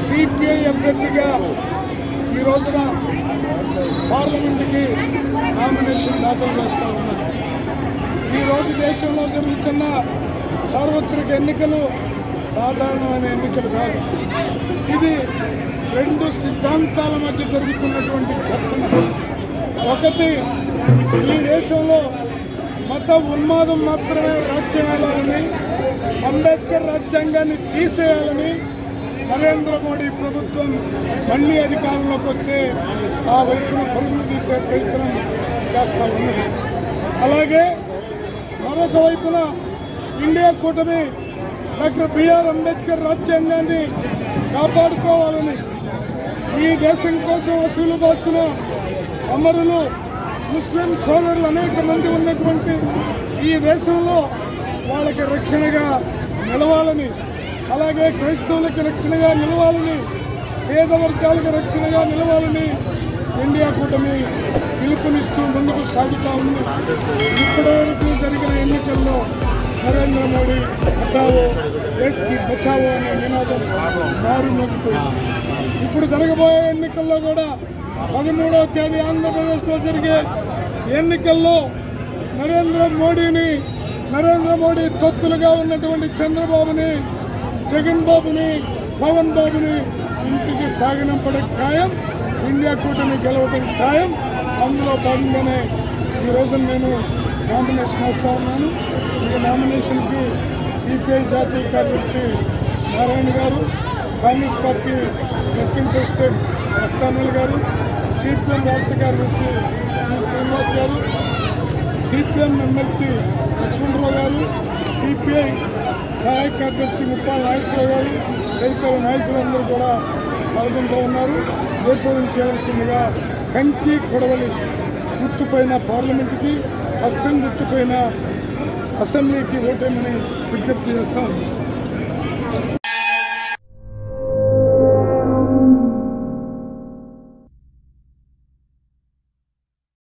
CPI అభ్యర్థిగా ఈ రోజున పార్లమెంటుకి నామినేషన్ దాఖలు చేస్తూ ఉన్నారు. ఈరోజు దేశంలో జరుగుతున్న సార్వత్రిక ఎన్నికలు సాధారణమైన ఎన్నికలు కాదు. ఇది రెండు సిద్ధాంతాల మధ్య జరుగుతున్నటువంటి ఘర్షణ. ఒకటి, ఈ దేశంలో మత ఉన్మాదం మాత్రమే రాజ్యం వెళ్ళాలని, అంబేద్కర్ రాజ్యాంగాన్ని తీసేయాలని నరేంద్ర మోడీ ప్రభుత్వం మళ్ళీ అధికారంలోకి వస్తే ఆ వైపున పరుగులు తీసే ప్రయత్నం చేస్తూ ఉన్నది. అలాగే మరొక వైపున ఇండియా కూటమి డాక్టర్ బిఆర్ అంబేద్కర్ రాజ్యాంగాన్ని కాపాడుకోవాలని, ఈ దేశం కోసం అసూలు బాసిన అమరులు ముస్లిం సోదరులు అనేక మంది ఉన్నటువంటి ఈ దేశంలో వాళ్ళకి రక్షణగా నిలవాలని, అలాగే క్రైస్తవులకు రక్షణగా నిలవాలని, పేద వర్గాలకు రక్షణగా నిలవాలని ఇండియా కూటమి పిలుపునిస్తూ ముందుకు సాగుతూ ఉంది. ఇప్పటివరకు జరిగిన ఎన్నికల్లో నరేంద్ర మోడీ హటావో దేశ్కి బచావో అనే నినాదం మారుమోగిపోయింది. ఇప్పుడు జరగబోయే ఎన్నికల్లో కూడా 13వ తేదీ ఆంధ్రప్రదేశ్లో జరిగే ఎన్నికల్లో నరేంద్ర మోడీ తొత్తులుగా ఉన్నటువంటి చంద్రబాబుని, జగన్ బాబుని, పవన్ బాబుని ఇంటికి సాగనంపడం ఖాయం. ఇండియా కూటమి గెలవడం ఖాయం. అందులో భాగంగానే ఈ రోజున నేను నామినేషన్ వేస్తూ ఉన్నాను. ఈ నామినేషన్కి సిపిఐ జాతీయ కార్యదర్శి నారాయణ గారు, కాంగ్రెస్ పార్టీ వర్కింగ్ ప్రెసిడెంట్ అస్తానల్ గారు, సిపిఎం రాష్ట్ర కార్యదర్శి శ్రీనివాస్ గారు, సిపిఎం ఎమ్మెల్సీ లక్ష్మణరావు గారు, సిపిఐ సహాయక కార్యదర్శి ముప్పాల నాగేశ్వరరావు గారు, తదితర నాయకులందరూ కూడా పాల్గొంటూ ఉన్నారు. జయప్రదం చేయవలసిందిగా కంకి కొడవలి గుర్తుపైన పార్లమెంటుకి, హస్తం గుర్తుపైన అసెంబ్లీకి ఓటేమని విజ్ఞప్తి చేస్తా ఉంది.